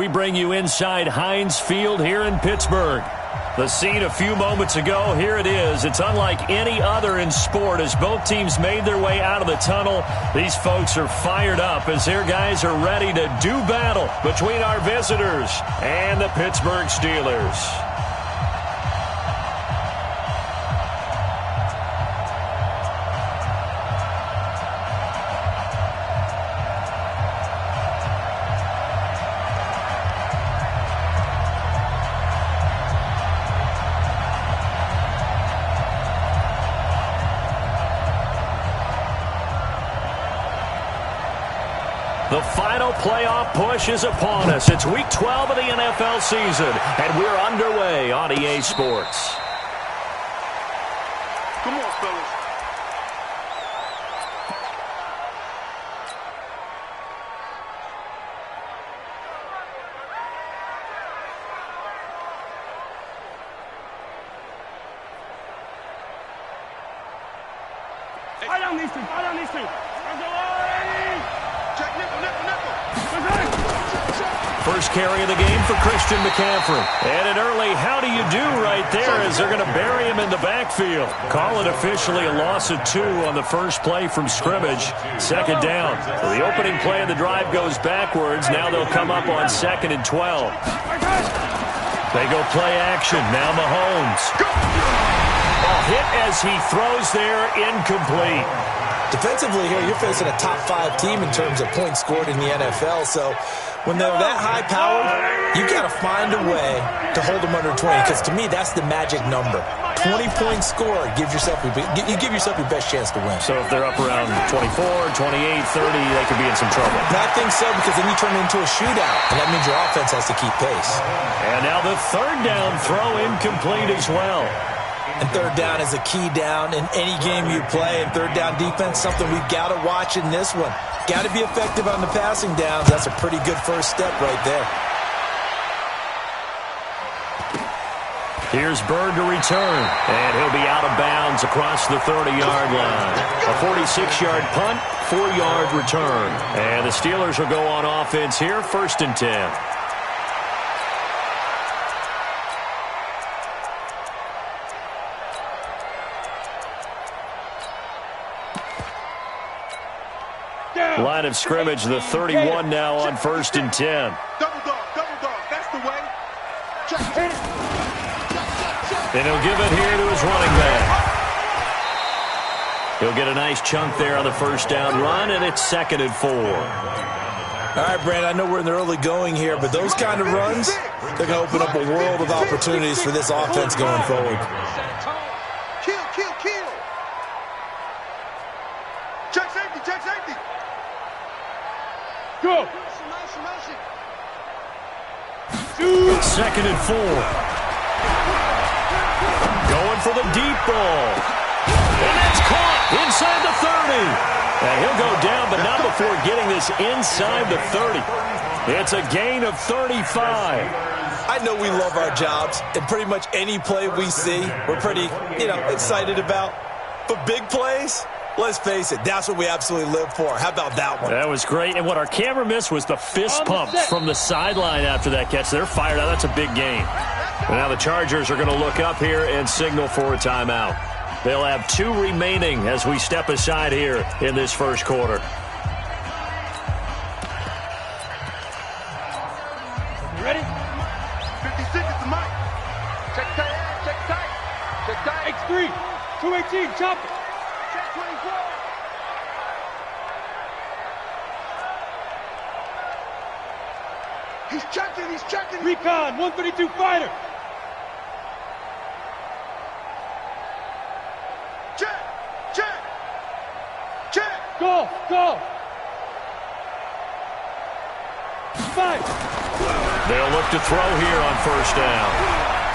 We bring you inside Heinz Field here in Pittsburgh. The scene a few moments ago, here it is. It's unlike any other in sport as both teams made their way out of the tunnel. These folks are fired up as their guys are ready to do battle between our visitors and the Pittsburgh Steelers. The final playoff push is upon us. It's Week 12 of the NFL season, and we're underway on EA Sports. Come on, fellas. Fire down these two. Fire down these two. First carry of the game for Christian McCaffrey. And an early how do you do right there as they're going to bury him in the backfield. Call it officially a loss of 2 on the first play from scrimmage. Second down. The opening play of the drive goes backwards. Now they'll come up on 2nd and 12. They go play action. Now Mahomes. A hit as he throws there, incomplete. Defensively here, you're facing a top 5 team in terms of points scored in the NFL. So when they're that high-powered, you got to find a way to hold them under 20. Because to me, that's the magic number. 20 points scored, you give yourself your best chance to win. So if they're up around 24, 28, 30, they could be in some trouble. And I think so, because then you turn it into a shootout, and that means your offense has to keep pace. And now the third down throw incomplete as well. And third down is a key down in any game you play. And third down defense, something we've got to watch in this one. Got to be effective on the passing downs. That's a pretty good first step right there. Here's Bird to return. And he'll be out of bounds across the 30-yard line. A 46-yard punt, 4-yard return. And the Steelers will go on offense here, 1st and 10. Line of scrimmage, the 31 now on 1st and 10. Double dog, that's the way. And he'll give it here to his running back. He'll get a nice chunk there on the first down run, and it's 2nd and 4. All right, Brand, I know we're in the early going here, but those kind of runs, they're going to open up a world of opportunities for this offense going forward. Kill. Check safety. Go. 2nd and 4. Going for the deep ball. And that's caught inside the 30. And he'll go down, but not before getting this inside the 30. It's a gain of 35. I know we love our jobs, and pretty much any play we see, we're pretty, excited about. But big plays, let's face it, that's what we absolutely live for. How about that one? That was great. And what our camera missed was the fist pump from the sideline after that catch. They're fired out. That's a big gain. And now the Chargers are going to look up here and signal for a timeout. They'll have 2 remaining as we step aside here in this first quarter. You ready? 56 is the mic. Check tight. X3, 218, chop it. Check 24. He's checking. Recon, 132 fighter. Check. Go. 5. They'll look to throw here on first down.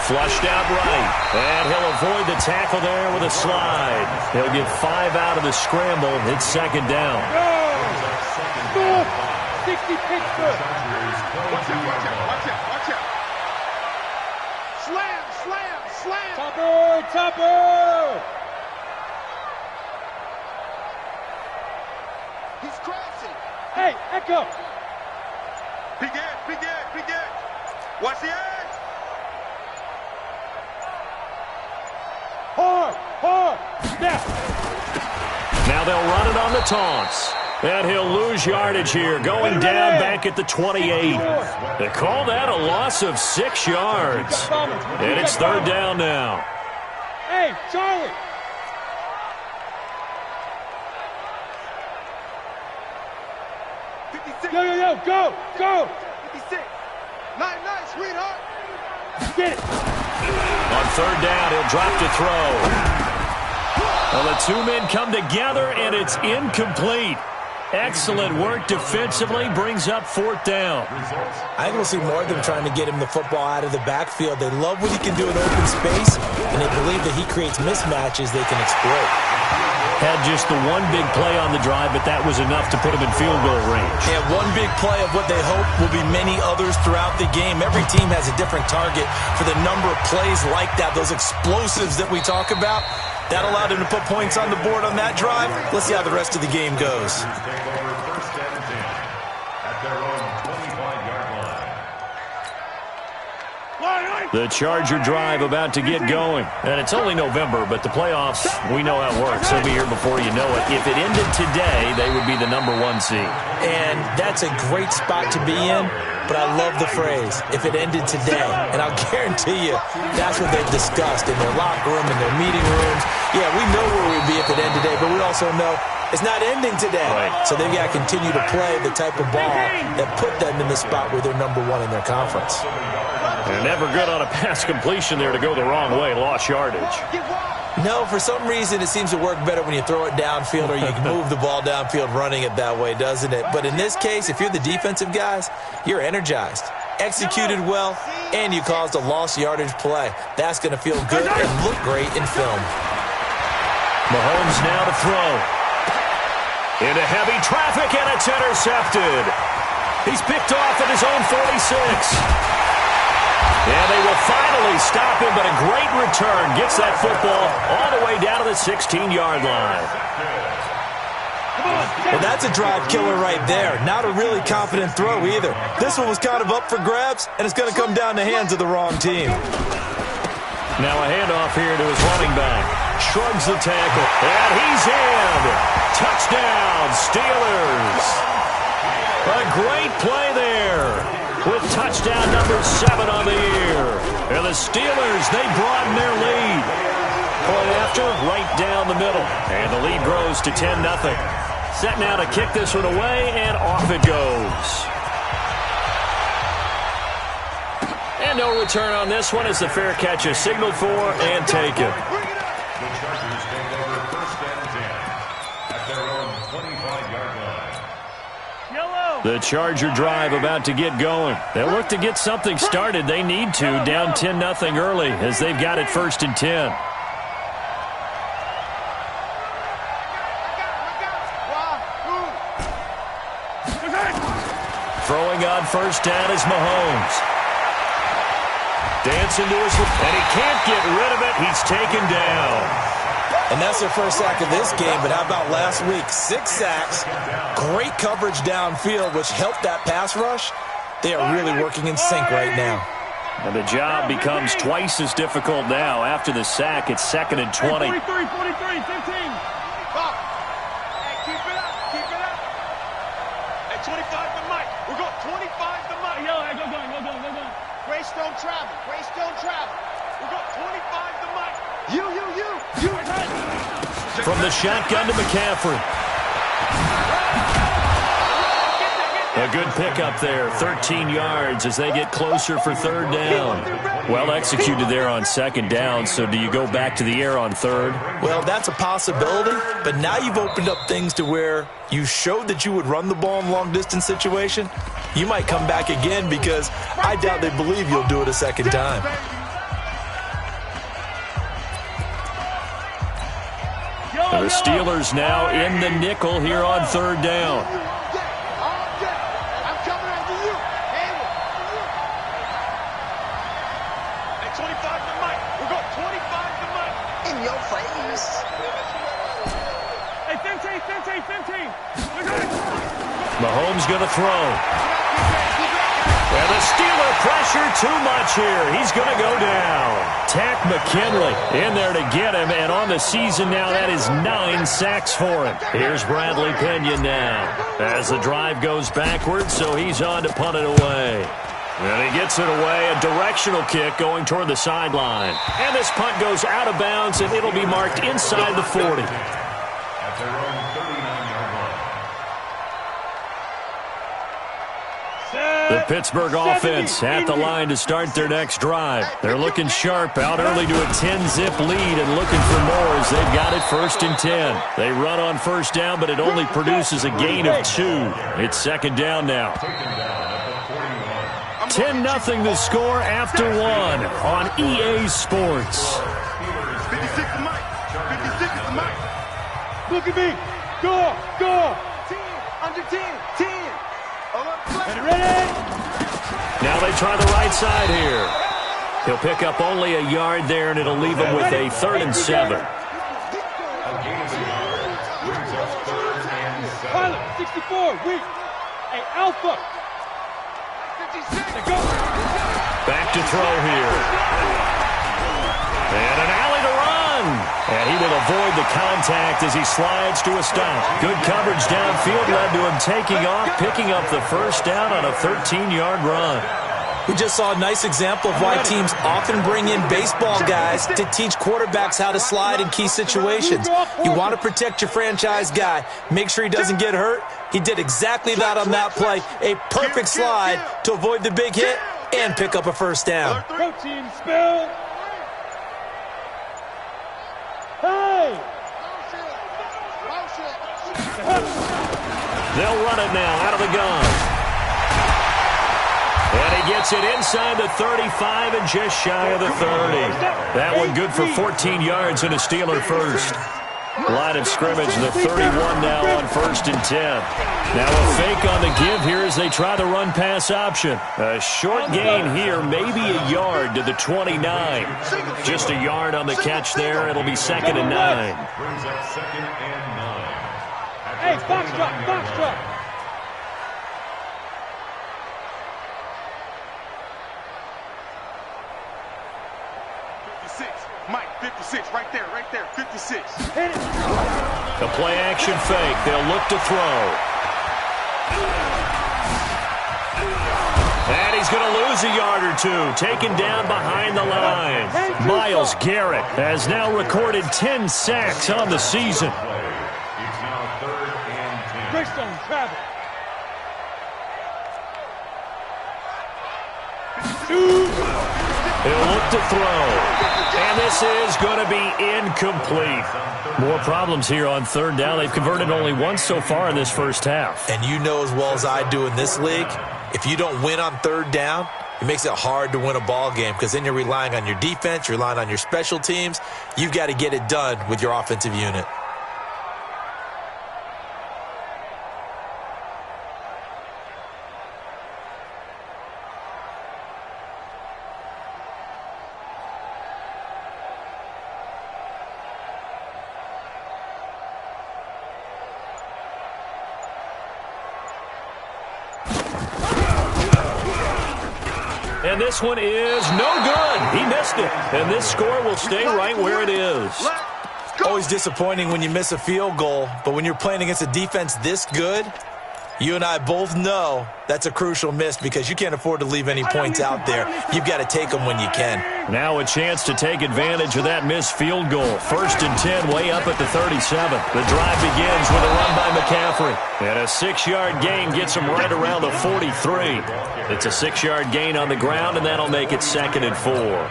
Flushed out right. And he'll avoid the tackle there with a slide. He'll get 5 out of the scramble. It's 2nd down. Go. 60 Pittsburgh. Watch out. Slam. Topper. He's crossing. Hey, Echo. Big Ed. Watch the edge. Hard, snap. Now they'll run it on the taunts. And he'll lose yardage here, going down back at the 28. They call that a loss of 6 yards. And it's third down now. Hey, Charlie. Yo, go. 56. Nice, sweetheart. Get it. On third down, he'll drop to throw. Well, the two men come together, and it's incomplete. Excellent work defensively, brings up fourth down. I think we'll see more of them trying to get him the football out of the backfield. They love what he can do in open space, and they believe that he creates mismatches they can exploit. Had just the one big play on the drive, but that was enough to put him in field goal range. Yeah, one big play of what they hope will be many others throughout the game. Every team has a different target for the number of plays like that, those explosives that we talk about. That allowed him to put points on the board on that drive. Let's see how the rest of the game goes. The Charger drive about to get going. And it's only November, but the playoffs, we know how it works. They'll be here before you know it. If it ended today, they would be the #1 seed. And that's a great spot to be in, but I love the phrase, if it ended today. And I'll guarantee you, that's what they've discussed in their locker room, in their meeting rooms. Yeah, we know where we'd be if it ended today, but we also know it's not ending today. Right. So they've got to continue to play the type of ball that put them in the spot where they're #1 in their conference. And never good on a pass completion there to go the wrong way. Lost yardage. No, for some reason it seems to work better when you throw it downfield or you can move the ball downfield running it that way, doesn't it? But in this case, if you're the defensive guys, you're energized, executed well, and you caused a lost yardage play. That's going to feel good and look great in film. Mahomes now to throw. Into heavy traffic, and it's intercepted. He's picked off at his own 46. And they will finally stop him, but a great return gets that football all the way down to the 16-yard line. Well, that's a drive killer right there. Not a really confident throw either. This one was kind of up for grabs, and it's going to come down the hands of the wrong team. Now a handoff here to his running back. Shrugs the tackle, and he's in. Touchdown, Steelers. A great play there, with touchdown number 7 on the year. And the Steelers, they broaden their lead. Play after, right down the middle. And the lead grows to 10-0. Set now to kick this one away, and off it goes. And no return on this one as the fair catch is signaled for and taken. The Charger drive about to get going. They'll look to get something started. They need to, down 10-0 early as they've got it 1st and 10. Throwing on first down is Mahomes. Dancing to his, and he can't get rid of it. He's taken down. And that's their first sack of this game, but how about last week? 6 sacks, great coverage downfield, which helped that pass rush. They are really working in sync right now. And the job becomes twice as difficult now. After the sack, it's 2nd and 20. 43, 15. Hey, keep it up. Hey, 25 to Mike. We're going 25 to Mike. Yo, go. Greystone travel. We're going 25 to Mike. You. From the shotgun to McCaffrey. A good pickup there, 13 yards as they get closer for 3rd down. Well executed there on 2nd down, so do you go back to the air on 3rd? Well, that's a possibility, but now you've opened up things to where you showed that you would run the ball in long-distance situation. You might come back again because I doubt they believe you'll do it a 2nd time. The Steelers now in the nickel here on 3rd down. I'm coming after you. Hey, 25 to Mike. We're going 25 to Mike. In your face. Hey, 15. Mahomes going to throw. And the Steeler pressure pressure too much here. He's going to go down. Tack McKinley in there to get him, and on the season now, that is 9 sacks for him. Here's Bradley Pinion now as the drive goes backwards, so he's on to punt it away. And he gets it away, a directional kick going toward the sideline. And this punt goes out of bounds, and it'll be marked inside the 40. The Pittsburgh offense at the line to start their next drive. They're looking sharp, out early to a 10-zip lead and looking for more as they've got it 1st and 10. They run on first down, but it only produces a gain of 2. It's 2nd down now. 10-0 the score after 1 on EA Sports. 56 to Mike. 56 to Mike. Look at me. Go, go. 10, under 10, 10. Ready? Now they try the right side here. He'll pick up only a yard there, and it'll leave him with a 3rd and 7. Pilot, 64, weak. Hey, Alpha. 56. Go. Back to throw here. And an alley to run. And he will avoid the contact as he slides to a stop. Good coverage downfield led to him taking off, picking up the 1st down on a 13-yard run. We just saw a nice example of why teams often bring in baseball guys to teach quarterbacks how to slide in key situations. You want to protect your franchise guy. Make sure he doesn't get hurt. He did exactly that on that play. A perfect slide to avoid the big hit and pick up a 1st down. Protein spill. Hey! They'll run it now out of the gun. And he gets it inside the 35 and just shy of the 30. That one good for 14 yards and a Steeler 1st. Line of scrimmage, the 31 now on 1st and 10. Now a fake on the give here as they try the run-pass option. A short gain here, maybe a yard to the 29. Just a yard on the catch there. It'll be 2nd and 9. Brings up 2nd and 9. Hey, box drop, box drop. Mike, 56, right there, 56. Hit it. The play-action fake. They'll look to throw. And he's going to lose a yard or 2. Taken down behind the line. Myles Garrett has now recorded 10 sacks on the season. It's now 3rd and 10. Greystone travel. He'll look to throw. And this is going to be incomplete. More problems here on 3rd down. They've converted only once so far in this 1st half. And you know as well as I do in this league, if you don't win on 3rd down, it makes it hard to win a ball game because then you're relying on your defense, you're relying on your special teams. You've got to get it done with your offensive unit. And this one is no good. He missed it. And this score will stay right where it is. Always disappointing when you miss a field goal, but when you're playing against a defense this good, you and I both know that's a crucial miss because you can't afford to leave any points out there. You've got to take them when you can. Now a chance to take advantage of that missed field goal. 1st and 10 way up at the 37. The drive begins with a run by McCaffrey. And a 6-yard gain gets him right around the 43. It's a 6-yard gain on the ground, and that'll make it 2nd and 4.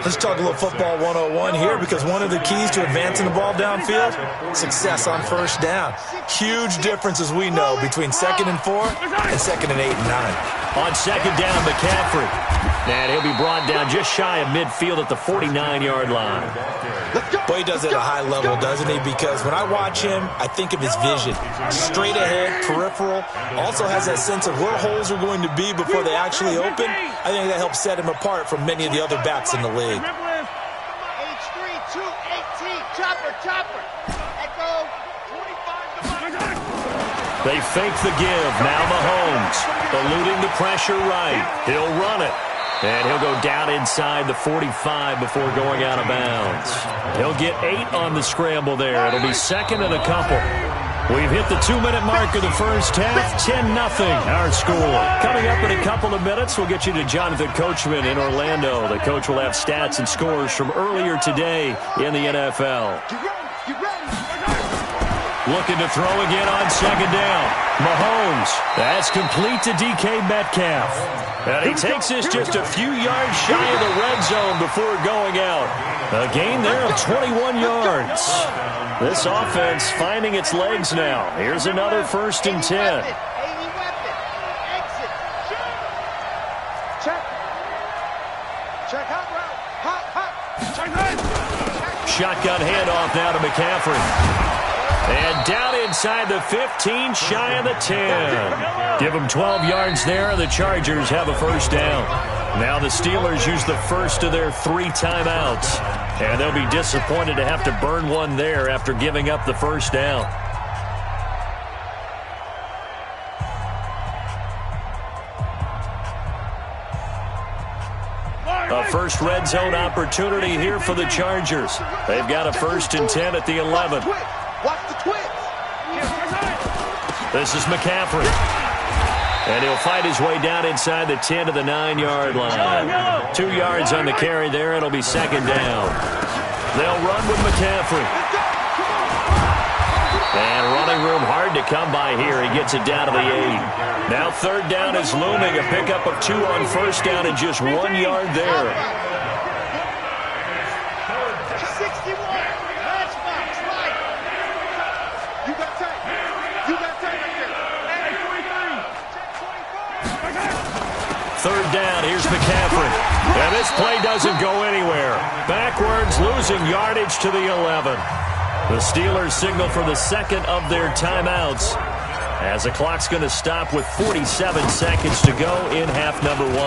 Let's talk a little football 101 here because one of the keys to advancing the ball downfield, success on 1st down. Huge difference, as we know, between 2nd and 4 and 2nd and 8 and 9. On 2nd down, McCaffrey. And he'll be brought down just shy of midfield at the 49-yard line. Boy, he does it at a high level, doesn't he? Because when I watch him, I think of his vision. Straight ahead, peripheral. Also has that sense of where holes are going to be before they actually open. I think that helps set him apart from many of the other backs in the league. H3, 218, chopper. Echo, 25 to They fake the give. Now Mahomes eluding the pressure right. He'll run it. And he'll go down inside the 45 before going out of bounds. He'll get 8 on the scramble there. It'll be second and a couple. We've hit the 2-minute mark of the first half. 10-0 our score. Coming up in a couple of minutes, we'll get you to Jonathan Coachman in Orlando. The coach will have stats and scores from earlier today in the NFL. Looking to throw again on second down. Mahomes. That's complete to DK Metcalf. And he takes this just a few yards shy of the red zone before going out. A gain there of 21 yards. This offense finding its legs now. Here's another 1st and 10. Shotgun handoff now to McCaffrey. And down inside the 15, shy of the 10. Give them 12 yards there. The Chargers have a 1st down. Now the Steelers use the first of their 3 timeouts. And they'll be disappointed to have to burn one there after giving up the 1st down. A first red zone opportunity here for the Chargers. They've got a 1st and 10 at the 11. Watch the twist. This is McCaffrey. And he'll fight his way down inside the 10 to the 9-yard line. 2 yards on the carry there. It'll be second down. They'll run with McCaffrey. And running room hard to come by here. He gets it down to the 8. Now 3rd down is looming. A pickup of 2 on 1st down and just 1 yard there. 61. Matchbox, right. You got time. You got time right there. 3rd down. Here's McCaffrey. And this play doesn't go anywhere. Backwards, losing yardage to the 11. The Steelers signal for the 2nd of their timeouts as the clock's going to stop with 47 seconds to go in half number 1.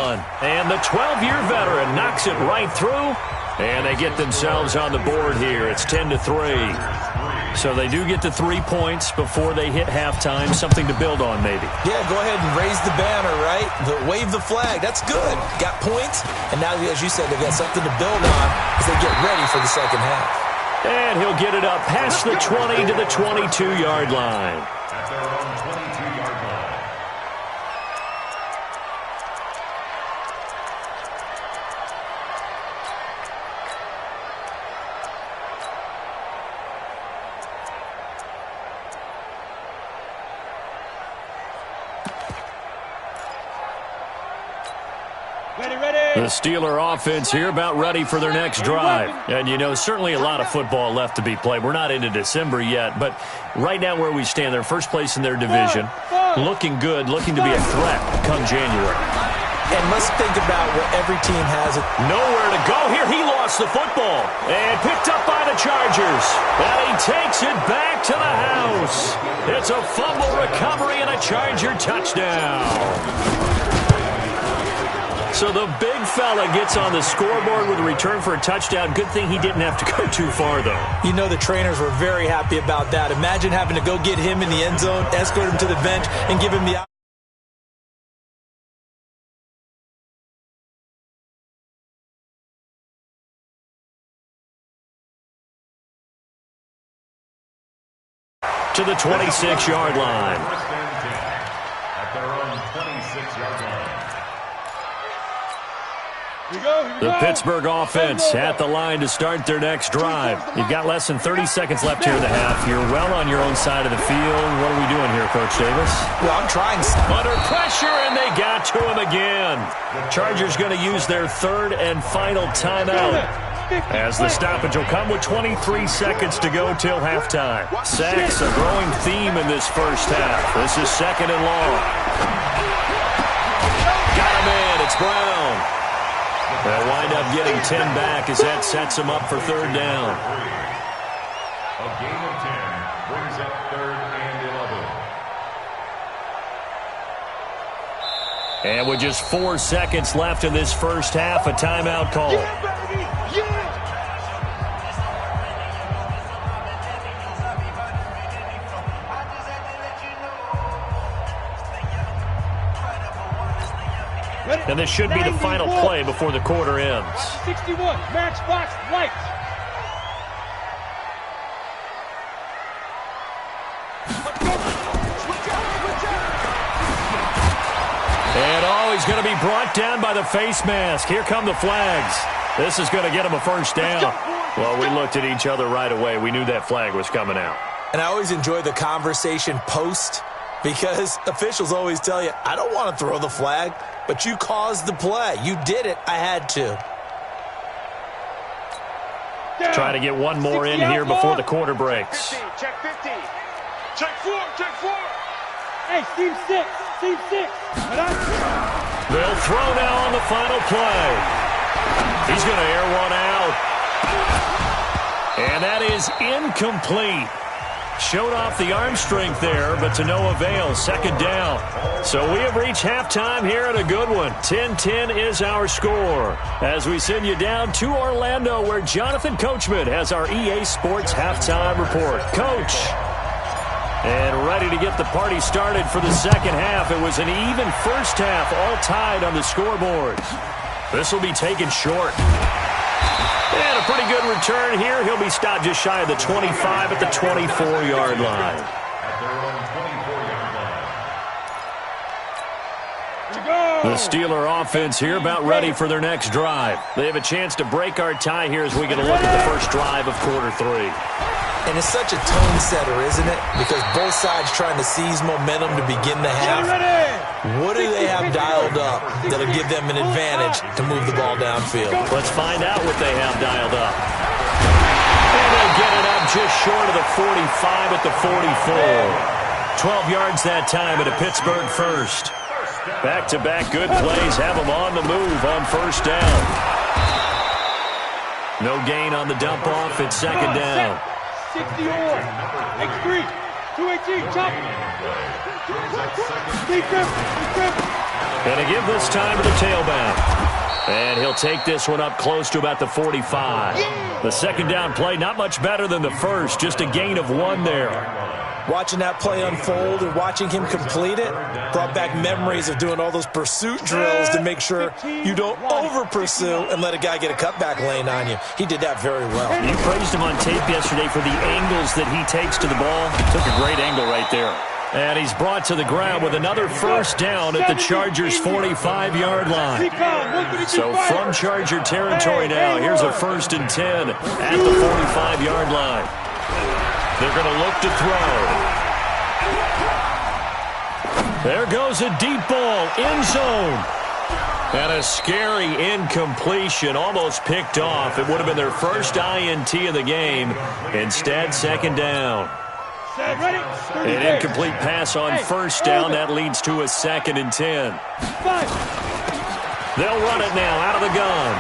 And the 12-year veteran knocks it right through, and they get themselves on the board here. It's 10-3. So they do get the 3 points before they hit halftime, something to build on maybe. Yeah, go ahead and raise the banner, right? Wave the flag. That's good. Got points, and now, as you said, they've got something to build on as they get ready for the second half. And he'll get it up past the 20 to the 22-yard line. At their own 22-yard line. The Steeler offense here about ready for their next drive. And, you know, certainly a lot of football left to be played. We're not into December yet, but right now where we stand, they're first place in their division. Looking good, looking to be a threat come January. And let's think about what every team has. Nowhere to go here. He lost the football. And picked up by the Chargers. And he takes it back to the house. It's a fumble recovery and a Charger touchdown. So the big fella gets on the scoreboard with a return for a touchdown. Good thing he didn't have to go too far, though. You know the trainers were very happy about that. Imagine having to go get him in the end zone, escort him to the bench, and give him the to the 26-yard line. At their own 26-yard line. The Pittsburgh offense at the line to start their next drive. You've got less than 30 seconds left here in the half. You're well on your own side of the field. What are we doing here, Coach Davis? Well, I'm trying. Under pressure, and they got to him again. Chargers going to use their 3rd and final timeout, as the stoppage will come with 23 seconds to go till halftime. Sacks, a growing theme in this first half. This is 2nd and long. Got him in. It's Brown. They'll wind up getting 10 back as that sets them up for 3rd down. A gain of 10 brings up 3rd and 11. And with just 4 seconds left in this first half, a timeout call. And this should be the final play before the quarter ends. 61, matchbox lights. And he's going to be brought down by the face mask. Here come the flags. This is going to get him a first down. Well, we looked at each other right away. We knew that flag was coming out. And I always enjoy the conversation post because officials always tell you, I don't want to throw the flag, but you caused the play. You did it. I had to. Try to get one more in here before the quarter breaks. 15, check 15. Check 4, check 4. Hey, team 6, team 6. They'll throw now on the final play. He's going to air one out. And that is incomplete. Showed off the arm strength there, but to no avail. Second down. So we have reached halftime here at a good one. 10-10 is our score. As we send you down to Orlando, where Jonathan Coachman has our EA Sports halftime report. Coach. And ready to get the party started for the second half. It was an even first half, all tied on the scoreboard. This will be taken short. And a pretty good return here. He'll be stopped just shy of the 25 at the 24-yard line. The Steeler offense here about ready for their next drive. They have a chance to break our tie here as we get a look at the first drive of quarter 3. And it's such a tone setter, isn't it? Because both sides trying to seize momentum to begin the half. What do they have dialed up that'll give them an advantage to move the ball downfield? Let's find out what they have dialed up. And they get it up just short of the 45 at the 44. 12 yards that time at a Pittsburgh first. Back-to-back good plays have them on the move on first down. No gain on the dump-off at second down. 60 or X3, 218, chop. Going to give this time to the tailback. And he'll take this one up close to about the 45. The second down play, not much better than the first, just a gain of 1 there. Watching that play unfold and watching him complete it brought back memories of doing all those pursuit drills to make sure you don't over-pursue and let a guy get a cutback lane on you. He did that very well. You praised him on tape yesterday for the angles that he takes to the ball. Took a great angle right there. And he's brought to the ground with another first down at the Chargers' 45-yard line. So from Charger territory now, here's a 1st and 10 at the 45-yard line. They're going to look to throw. There goes a deep ball, end zone. And a scary incompletion, almost picked off. It would have been their first INT of the game. Instead, second down. An incomplete pass on first down. That leads to a 2nd and 10. They'll run it now out of the gun.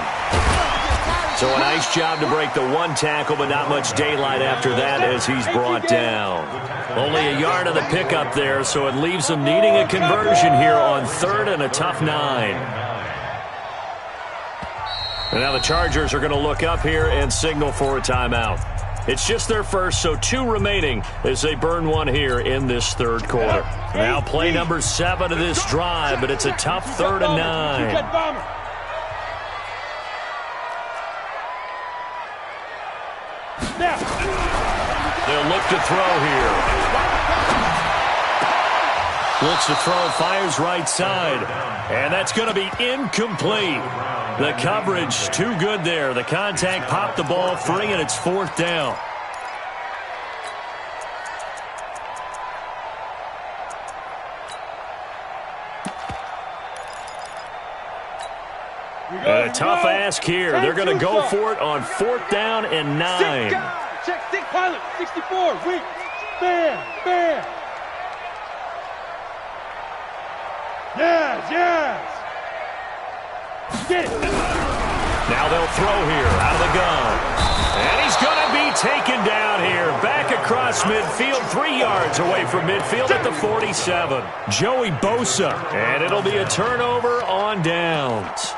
So a nice job to break the 1 tackle, but not much daylight after that as he's brought down. Only a yard of the pickup there, so it leaves them needing a conversion here on 3rd and a tough 9. And now the Chargers are going to look up here and signal for a timeout. It's just their first, so 2 remaining as they burn 1 here in this 3rd quarter. Now play number 7 of this drive, but it's a tough 3rd and 9. They'll look to throw here. Looks to throw, fires right side. And that's going to be incomplete. The coverage too good there. The contact popped the ball free, and it's 4th down. And a tough ask here. They're going to go for it on 4th down and 9. Check, stick pilot, 64, weak. Bam, bam. Yes. Get it. Now they'll throw here out of the gun. And he's going to be taken down here. Back across midfield, 3 yards away from midfield at the 47. Joey Bosa. And it'll be a turnover on downs.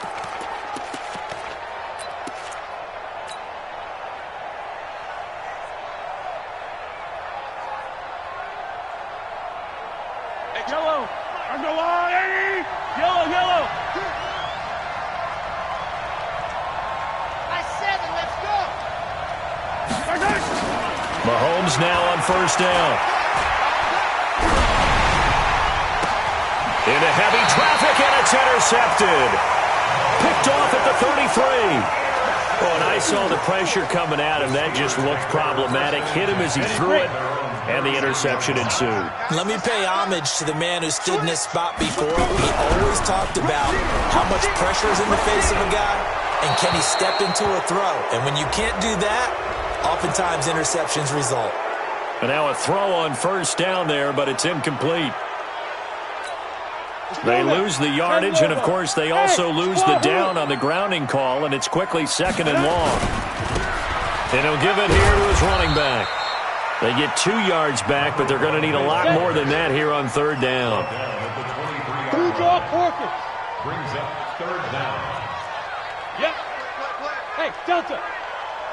Yellow. On the line. Yellow. Mahomes now on first down. Into heavy traffic, and it's intercepted. Picked off at the 33. Oh, and I saw the pressure coming at him. That just looked problematic. Hit him as he threw it, and the interception ensued. Let me pay homage to the man who stood in this spot before. He always talked about how much pressure is in the face of a guy, and can he step into a throw. And when you can't do that, oftentimes interceptions result. And now a throw on first down there, but it's incomplete. They lose the yardage, and of course they also lose the down on the grounding call, and it's quickly second and long. And he'll give it here to his running back. They get 2 yards back, but they're going to need a lot more than that here on third down. Two draw porkers. Brings up third down. Yep. Hey, Delta,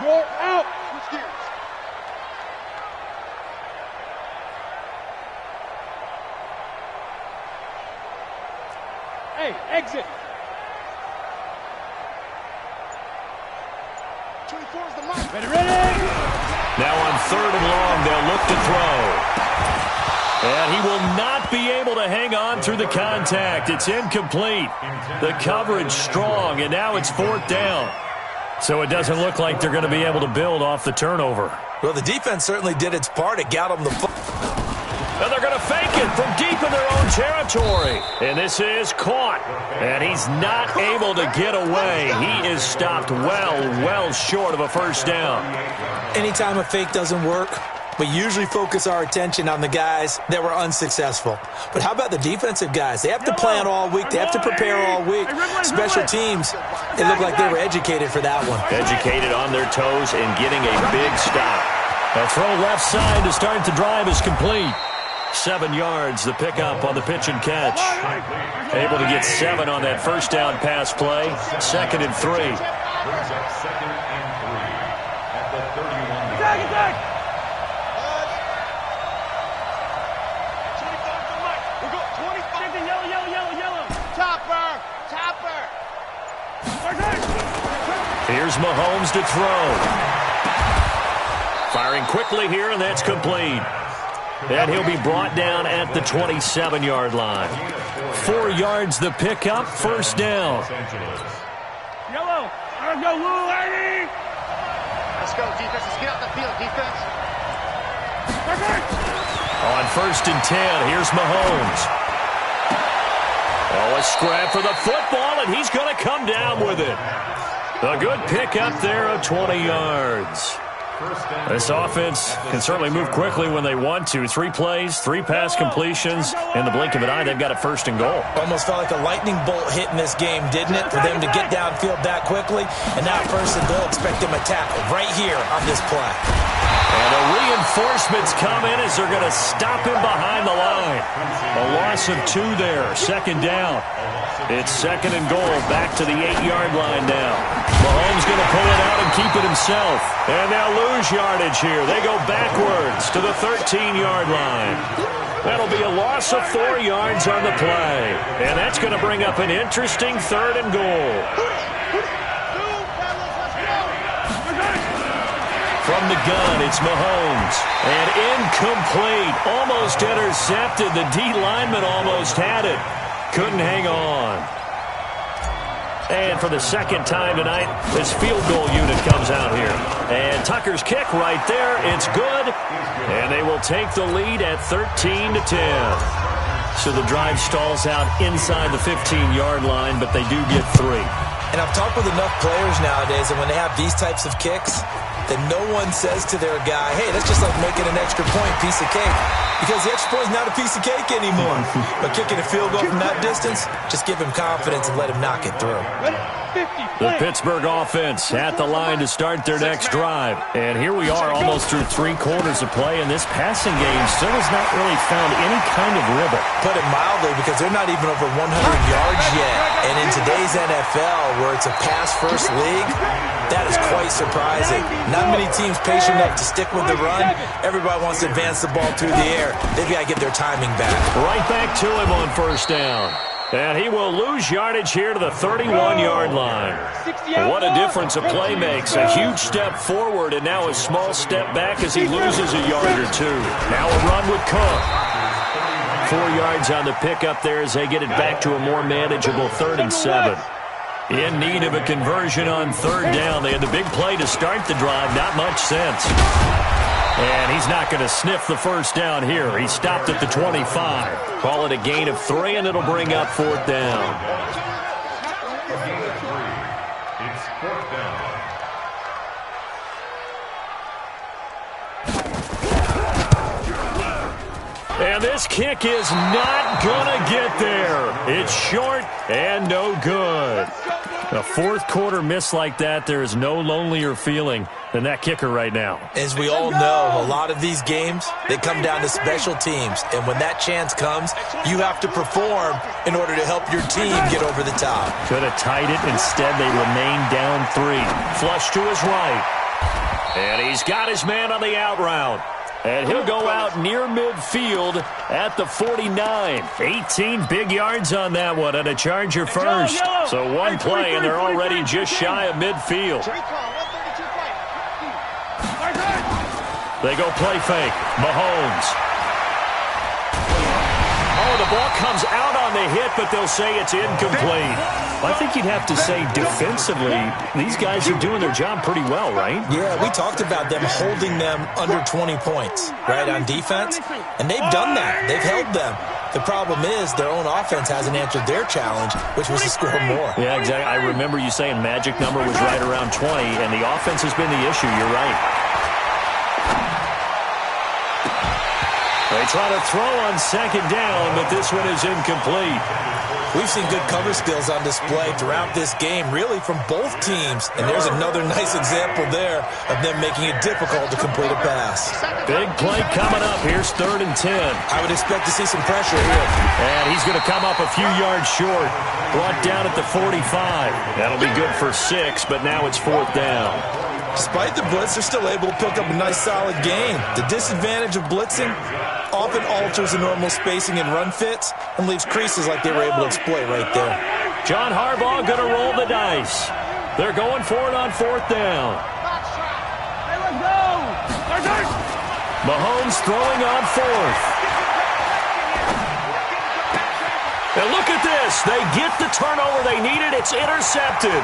you're out. Switch gears. Hey, exit. 24 is the mark. Ready. Now on third and long, they'll look to throw. And he will not be able to hang on through the contact. It's incomplete. The coverage strong, and now it's fourth down. So it doesn't look like they're going to be able to build off the turnover. Well, the defense certainly did its part. It got them the foot. And they're going to fake it from deep in their own territory. And this is caught. And he's not able to get away. He is stopped well short of a first down. Anytime a fake doesn't work, we usually focus our attention on the guys that were unsuccessful. But how about the defensive guys? They have to plan all week. They have to prepare all week. Special teams, it looked like they were educated for that one. Educated on their toes and getting a big stop. A throw left side to start the drive is complete. 7 yards, the pickup on the pitch and catch. Able to get 7 on that first down pass play. 2nd and 3. Brings up 2nd and 3 at the 31. Attack. 25 to Mike. We'll go 25. Yellow. Topper. Here's Mahomes to throw. Firing quickly here, and that's complete. And he'll be brought down at the 27-yard line. 4 yards the pickup, first down. Yellow. Let's go, Lou, lady. Let's go, defense. Let's get out the field, defense. On 1st and 10, here's Mahomes. Oh, a scrap for the football, and he's going to come down with it. A good pickup there of 20 yards. This offense can certainly move quickly when they want to. 3 plays, 3 pass completions. In the blink of an eye, they've got a 1st and goal. Almost felt like a lightning bolt hit in this game, didn't it? For them to get downfield that quickly. And now 1st and goal, expect them to tackle right here on this play. And the reinforcements come in as they're going to stop him behind the line. A loss of 2 there, 2nd down. It's 2nd and goal, back to the 8-yard line now. Mahomes going to pull it out and keep it himself. And they'll lose yardage here. They go backwards to the 13-yard line. That'll be a loss of 4 yards on the play. And that's going to bring up an interesting 3rd and goal. From the gun, it's Mahomes. And incomplete. Almost intercepted. The D lineman almost had it. Couldn't hang on. And for the 2nd time tonight, this field goal unit comes out here. And Tucker's kick right there. It's good. And they will take the lead at 13-10. So the drive stalls out inside the 15-yard line, but they do get 3. And I've talked with enough players nowadays, and when they have these types of kicks, that no one says to their guy, hey, that's just like making an extra point, piece of cake. Because the extra point is not a piece of cake anymore. But kicking a field goal from that distance, just give him confidence and let him knock it through. The Pittsburgh offense at the line to start their next drive. And here we are almost through 3 quarters of play, and this passing game still has not really found any kind of rhythm. Put it mildly, because they're not even over 100 yards yet. And in today's NFL, where it's a pass-first league, that is quite surprising. Not many teams patient enough to stick with the run. Everybody wants to advance the ball through the air. They've got to get their timing back. Right back to him on 1st down. And he will lose yardage here to the 31-yard line. What a difference a play makes. A huge step forward and now a small step back as he loses a yard or two. Now a run with Cook. 4 yards on the pickup there as they get it back to a more manageable 3rd and 7. In need of a conversion on 3rd down. They had the big play to start the drive. Not much sense. And he's not going to sniff the first down here. He stopped at the 25. Call it a gain of 3, and it'll bring up 4th down. It's 4th down. And this kick is not going to get there. It's short and no good. A fourth quarter miss like that, there is no lonelier feeling than that kicker right now. As we all know, a lot of these games, they come down to special teams. And when that chance comes, you have to perform in order to help your team get over the top. Could have tied it. Instead, they remain down 3. Flush to his right. And he's got his man on the out route. And he'll go out near midfield at the 49. 18 big yards on that one, and a Charger first. So one play, and they're already just shy of midfield. They go play fake. Mahomes. Oh, the ball comes out on the hit, but they'll say it's incomplete. I think you'd have to say defensively, these guys are doing their job pretty well, right? Yeah, we talked about them holding them under 20 points, right, on defense. And they've done that. They've held them. The problem is their own offense hasn't answered their challenge, which was to score more. Yeah, exactly. I remember you saying magic number was right around 20, and the offense has been the issue. You're right. They try to throw on 2nd down, but this one is incomplete. We've seen good cover skills on display throughout this game, really from both teams. And there's another nice example there of them making it difficult to complete a pass. Big play coming up. Here's 3rd and 10. I would expect to see some pressure here. And he's going to come up a few yards short. Brought down at the 45. That'll be good for 6, but now it's 4th down. Despite the blitz, they're still able to pick up a nice solid gain. The disadvantage of blitzing often alters the normal spacing and run fits and leaves creases like they were able to exploit right there. John Harbaugh going to roll the dice. They're going for it on 4th down. Hey, let's go! Mahomes throwing on 4th. And look at this. They get the turnover they needed. It's intercepted.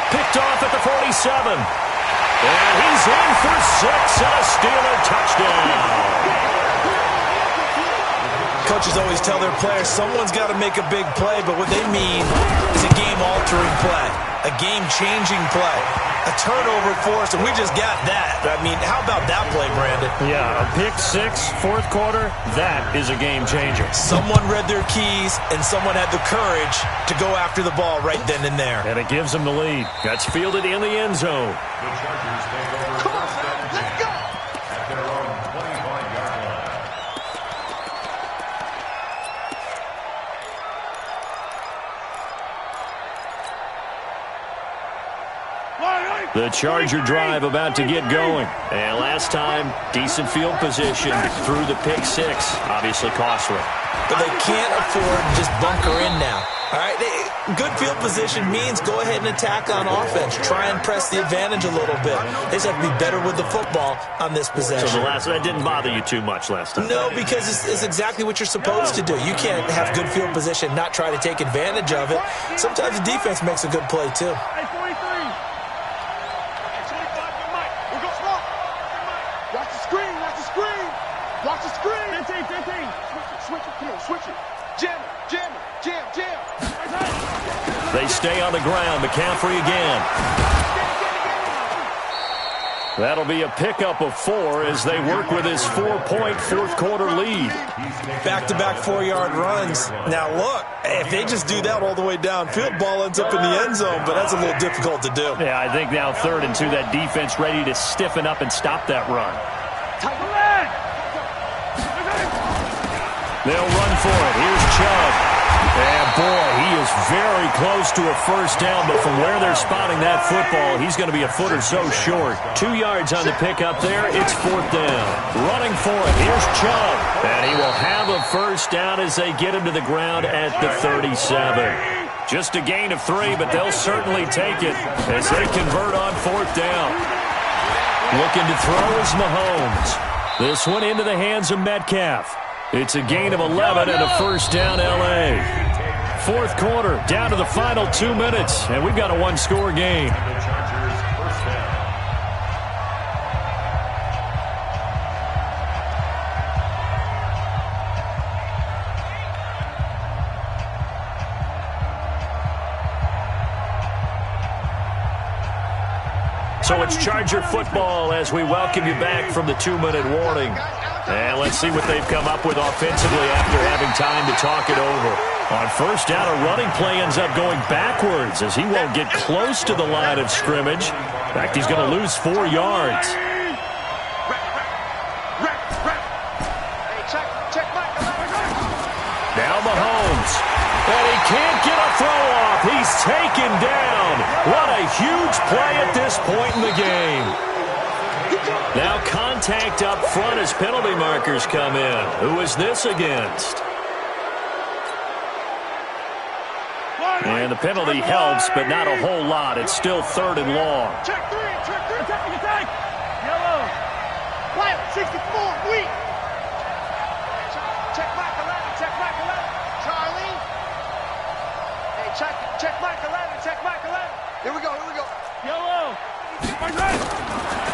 Picked off at the 47. And he's in for 6 and a Steeler touchdown. Coaches always tell their players someone's got to make a big play, but what they mean is a game-altering play, a game-changing play, a turnover force, and we just got that. I mean, how about that play, Brandon? Yeah, a pick 6, 4th quarter, that is a game changer. Someone read their keys, and someone had the courage to go after the ball right then and there. And it gives them the lead. That's fielded in the end zone. The Chargers take over 1st down and 10 at their own 25-yard line. The Charger drive about to get going. And last time, decent field position through the pick 6. Obviously costly. But they can't afford to just bunker in now. All right, good field position means go ahead and attack on offense. Try and press the advantage a little bit. They just have to be better with the football on this possession. So that didn't bother you too much last time? No, because it's exactly what you're supposed to do. You can't have good field position, not try to take advantage of it. Sometimes the defense makes a good play, too. Hey, 43. Watch the screen, watch the screen. Watch the screen. 15. Switch it, come on, switch it. Jam it, jam it, jam. They stay on the ground. McCaffrey again. That'll be a pickup of 4 as they work with his 4-point fourth quarter lead. Back-to-back 4-yard runs. Now, look, if they just do that all the way downfield, ball ends up in the end zone, but that's a little difficult to do. Yeah, I think now 3rd and 2, that defense ready to stiffen up and stop that run. They'll run for it. Here's Chubb. And boy, he is very close to a first down, but from where they're spotting that football, he's going to be a foot or so short. 2 yards on the pickup there. It's fourth down. Running for it. Here's Chubb. And he will have a first down as they get him to the ground at the 37. Just a gain of 3, but they'll certainly take it as they convert on fourth down. Looking to throw is Mahomes. This one into the hands of Metcalf. It's a gain of 11 and a first down, L.A. Fourth quarter, down to the final 2 minutes, and we've got a one-score game. So it's Charger football as we welcome you back from the 2-minute warning. And let's see what they've come up with offensively after having time to talk it over. On first down, a running play ends up going backwards as he won't get close to the line of scrimmage. In fact, he's going to lose 4 yards. Now Mahomes. And he can't get a throw off. He's taken down. What a huge play at this point in the game. Now contact up front as penalty markers come in. Who is this against? And the penalty helps, but not a whole lot. It's still 3rd and long. Check 3, attack. Yellow. White, 64, weak. Check Mike 11, check Mike 11. Charlie. Hey, check Mike 11, check Mike 11. Here we go. Yellow.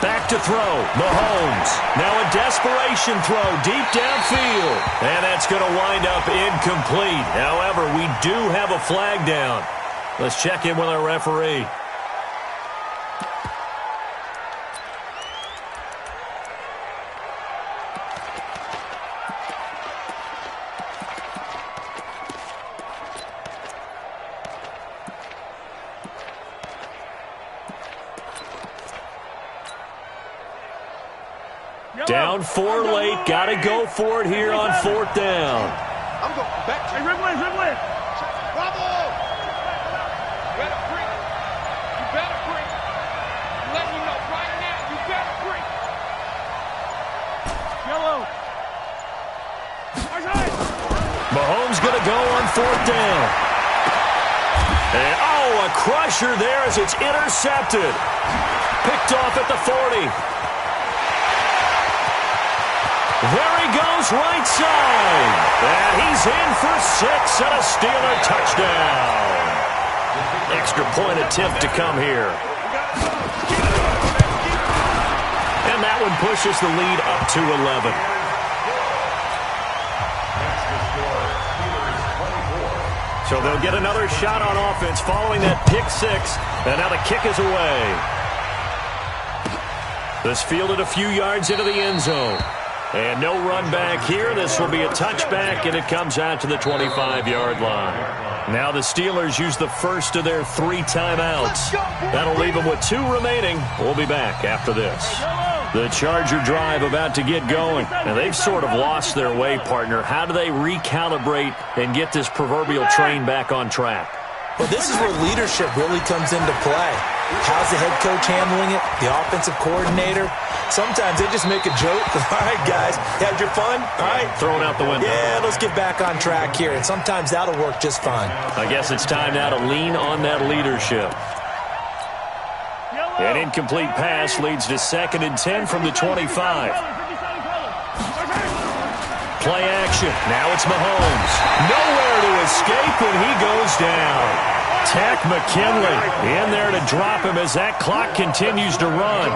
Back to throw, Mahomes. Now a desperation throw deep downfield. And that's going to wind up incomplete. However, we do have a flag down. Let's check in with our referee. Down 4 late. Got to go for it here on fourth down. I'm going back. Hey, Ridley. Bravo. You better breathe. I'm letting you know right now, you better breathe. Yellow. Mahomes going to go on fourth down. And, a crusher there as it's intercepted. Picked off at the 40. There he goes, right side. And he's in for 6 and a Steeler touchdown. Extra point attempt to come here. And that one pushes the lead up to 11. So they'll get another shot on offense following that pick 6. And now the kick is away. This fielded a few yards into the end zone. And no run back here. This will be a touchback, and it comes out to the 25-yard line. Now the Steelers use the first of their 3 timeouts. That'll leave them with 2 remaining. We'll be back after this. The Charger drive about to get going. And they've sort of lost their way, partner. How do they recalibrate and get this proverbial train back on track? Well, this is where leadership really comes into play. How's the head coach handling it? The offensive coordinator? Sometimes they just make a joke. All right, guys, had your fun? All right. Throw it out the window. Yeah, let's get back on track here. And sometimes that'll work just fine. I guess it's time now to lean on that leadership. An incomplete pass leads to 2nd and 10 from the 25. Play action. Now it's Mahomes. Nowhere to escape when he goes down. Tack McKinley in there to drop him as that clock continues to run.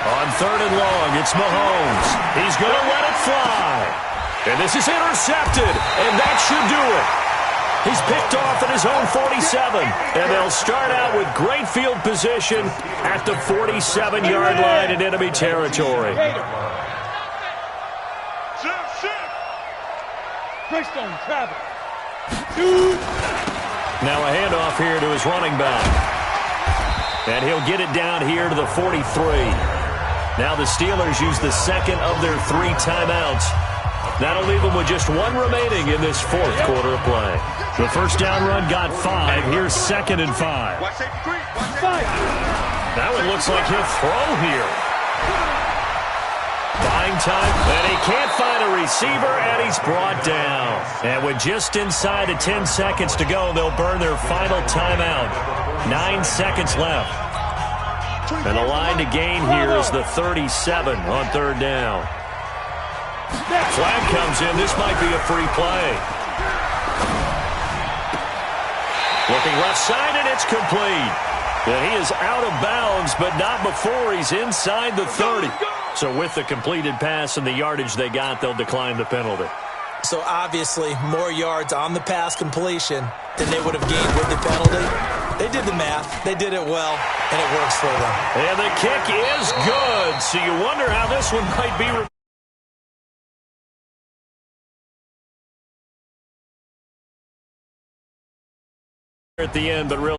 On 3rd and long, it's Mahomes. He's going to let it fly. And this is intercepted, and that should do it. He's picked off at his own 47, and they'll start out with great field position at the 47-yard line in enemy territory. Now a handoff here to his running back. And he'll get it down here to the 43. Now the Steelers use the second of their 3 timeouts. That'll leave them with just 1 remaining in this 4th quarter of play. The first down run got 5. Here's 2nd and 5. That one looks like he'll throw here. Buying time, and he can't find a receiver, and he's brought down. And with just inside of 10 seconds to go, they'll burn their final timeout. 9 seconds left. And the line to gain here is the 37 on 3rd down. Flag comes in. This might be a free play. Looking left side, and it's complete. And he is out of bounds, but not before he's inside the 30. So with the completed pass and the yardage they got, they'll decline the penalty. So obviously more yards on the pass completion than they would have gained with the penalty. They did the math. They did it well, and it works for them. And the kick is good. So you wonder how this one might be at the end, but really